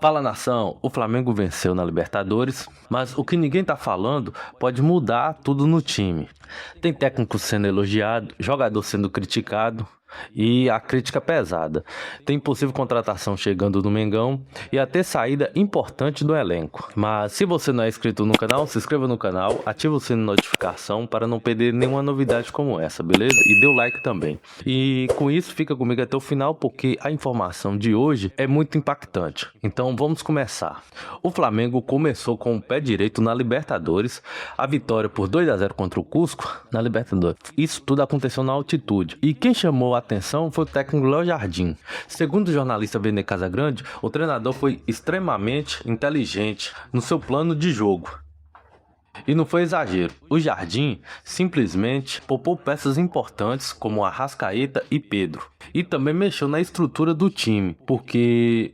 Fala nação, o Flamengo venceu na Libertadores, mas o que ninguém tá falando pode mudar tudo no time. Tem técnico sendo elogiado, jogador sendo criticado e a crítica pesada. Tem possível contratação chegando no Mengão e até saída importante do elenco. Mas se você não é inscrito no canal, se inscreva no canal, ativa o sino de notificação para não perder nenhuma novidade como essa, beleza? E dê o like também. E com isso fica comigo até o final porque a informação de hoje é muito impactante. Então vamos começar. O Flamengo começou com o pé direito na Libertadores, a vitória por 2-0 contra o Cusco na Libertadores. Isso tudo aconteceu na altitude. E quem chamou a atenção foi o técnico Léo Jardim. Segundo o jornalista Vene Casagrande, o treinador foi extremamente inteligente no seu plano de jogo. E não foi exagero, o Jardim simplesmente poupou peças importantes como Arrascaeta e Pedro. E também mexeu na estrutura do time, porque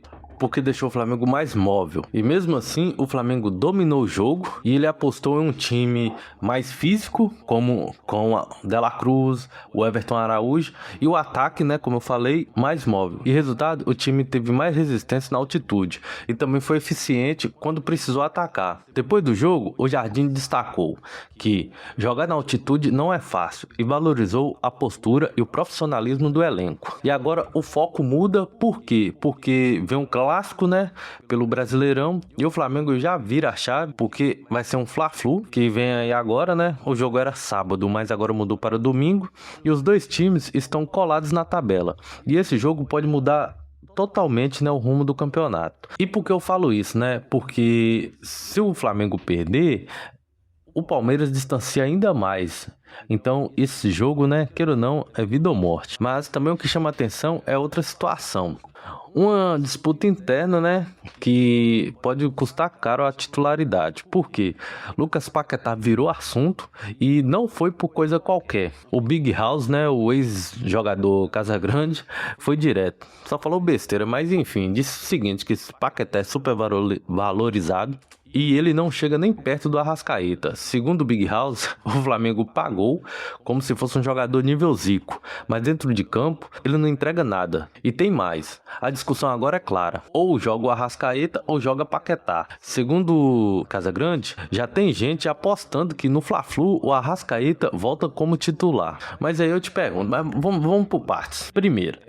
deixou o Flamengo mais móvel. E mesmo assim, o Flamengo dominou o jogo e ele apostou em um time mais físico, como com a Dela Cruz, o Everton Araújo, e o ataque, né, como eu falei, mais móvel. E resultado, o time teve mais resistência na altitude e também foi eficiente quando precisou atacar. Depois do jogo, o Jardim destacou que jogar na altitude não é fácil e valorizou a postura e o profissionalismo do elenco. E agora o foco muda, por quê? Porque vem um clássico, né, pelo Brasileirão, e o Flamengo já vira a chave, porque vai ser um Fla-Flu, que vem aí agora, né, o jogo era sábado, mas agora mudou para domingo, e os dois times estão colados na tabela, e esse jogo pode mudar totalmente, né, o rumo do campeonato. E por que eu falo isso, né, porque se o Flamengo perder, o Palmeiras distancia ainda mais. Então esse jogo, né, queira ou não, é vida ou morte. Mas também o que chama atenção é outra situação. Uma disputa interna, né, que pode custar caro a titularidade. Por quê? Lucas Paquetá virou assunto e não foi por coisa qualquer. O Big House, né, o ex-jogador Casagrande, foi direto. Só falou besteira, mas enfim, disse o seguinte, que esse Paquetá é super valorizado. E ele não chega nem perto do Arrascaeta. Segundo o Big House, o Flamengo pagou como se fosse um jogador nível Zico. Mas dentro de campo, ele não entrega nada. E tem mais. A discussão agora é clara. Ou joga o Arrascaeta ou joga Paquetá. Segundo o Casagrande, já tem gente apostando que no Fla-Flu o Arrascaeta volta como titular. Mas aí eu te pergunto, mas vamos por partes. Primeiro,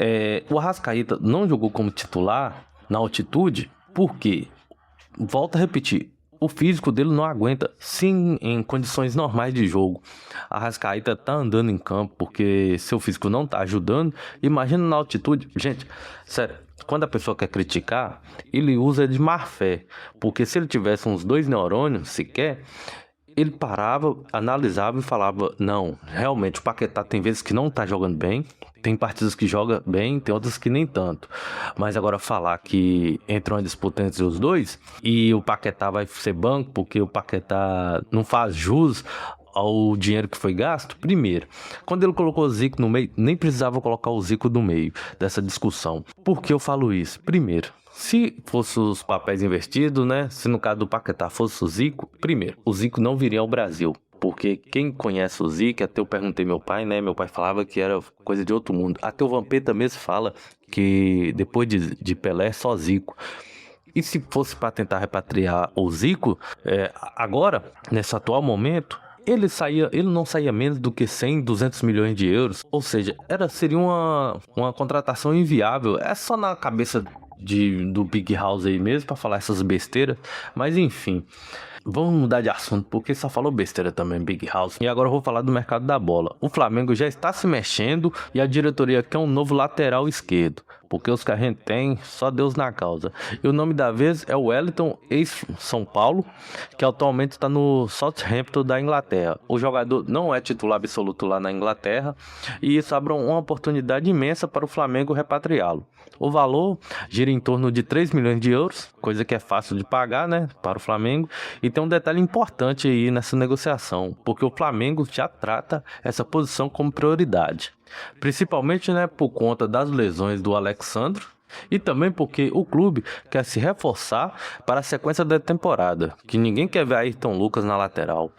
o Arrascaeta não jogou como titular na altitude. Por quê? Volto a repetir. O físico dele não aguenta, sim, em condições normais de jogo. A Arrascaeta tá andando em campo porque seu físico não tá ajudando. Imagina na altitude. Gente, sério, quando a pessoa quer criticar, ele usa de má fé. Porque se ele tivesse uns 2 neurônios sequer, ele parava, analisava e falava, não, realmente o Paquetá tem vezes que não tá jogando bem, tem partidas que joga bem, tem outras que nem tanto. Mas agora falar que entrou uma disputa entre os dois e o Paquetá vai ser banco porque o Paquetá não faz jus ao dinheiro que foi gasto, primeiro, quando ele colocou o Zico no meio, nem precisava colocar o Zico no meio dessa discussão. Por que eu falo isso? Primeiro, se fosse os papéis invertidos, né? Se no caso do Paquetá fosse o Zico, primeiro, o Zico não viria ao Brasil. Porque quem conhece o Zico, até eu perguntei meu pai, né? Meu pai falava que era coisa de outro mundo. Até o Vampeta mesmo fala que depois de Pelé, só Zico. E se fosse para tentar repatriar o Zico, agora, nesse atual momento, ele não saía menos do que 100, 200 milhões de euros. Ou seja, seria uma contratação inviável. É só na cabeça do Big House aí mesmo para falar essas besteiras. Mas enfim, vamos mudar de assunto porque só falou besteira também Big House. E agora eu vou falar do mercado da bola. O Flamengo já está se mexendo e a diretoria quer um novo lateral esquerdo. Porque os que a gente tem, só Deus na causa. E o nome da vez é o Wellington, ex-São Paulo, que atualmente está no Southampton da Inglaterra. O jogador não é titular absoluto lá na Inglaterra e isso abre uma oportunidade imensa para o Flamengo repatriá-lo. O valor gira em torno de 3 milhões de euros, coisa que é fácil de pagar, né, para o Flamengo. E tem um detalhe importante aí nessa negociação, porque o Flamengo já trata essa posição como prioridade. Principalmente, né, por conta das lesões do Alexandre e também porque o clube quer se reforçar para a sequência da temporada, que ninguém quer ver Ayrton Lucas na lateral.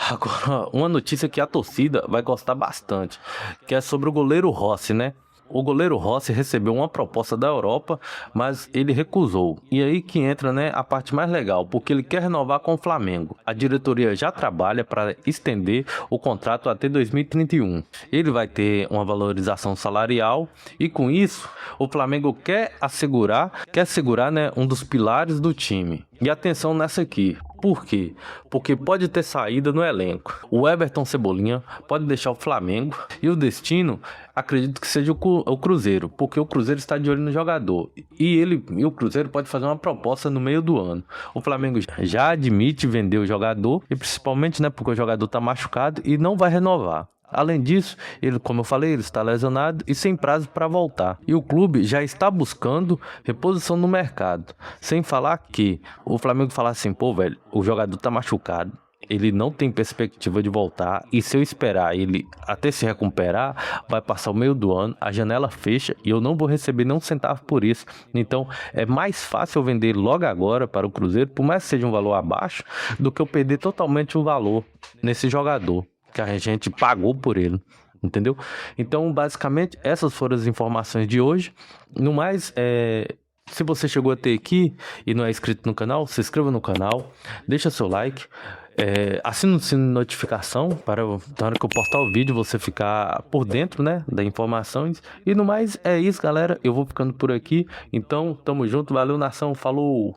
Agora, uma notícia que a torcida vai gostar bastante, que é sobre o goleiro Rossi, né? O goleiro Rossi recebeu uma proposta da Europa, mas ele recusou. E aí que entra, né, a parte mais legal, porque ele quer renovar com o Flamengo. A diretoria já trabalha para estender o contrato até 2031. Ele vai ter uma valorização salarial e com isso o Flamengo quer assegurar, né, um dos pilares do time. E atenção nessa aqui. Por quê? Porque pode ter saída no elenco. O Everton Cebolinha pode deixar o Flamengo e o destino, acredito que seja o Cruzeiro, porque o Cruzeiro está de olho no jogador. E o Cruzeiro pode fazer uma proposta no meio do ano. O Flamengo já admite vender o jogador, e principalmente, né, porque o jogador está machucado e não vai renovar. Além disso, ele, como eu falei, ele está lesionado e sem prazo para voltar. E o clube já está buscando reposição no mercado. Sem falar que o Flamengo fala assim, pô, velho, o jogador está machucado. Ele não tem perspectiva de voltar. E se eu esperar ele até se recuperar, vai passar o meio do ano, a janela fecha e eu não vou receber nem um centavo por isso. Então é mais fácil eu vender logo agora para o Cruzeiro, por mais que seja um valor abaixo, do que eu perder totalmente o valor nesse jogador que a gente pagou por ele, entendeu? Então, basicamente, essas foram as informações de hoje. No mais, se você chegou até aqui e não é inscrito no canal, se inscreva no canal, deixa seu like, assina o sino de notificação para na hora que eu postar o vídeo você ficar por dentro, né, das informações. E no mais, é isso, galera. Eu vou ficando por aqui. Então, tamo junto. Valeu, nação. Falou!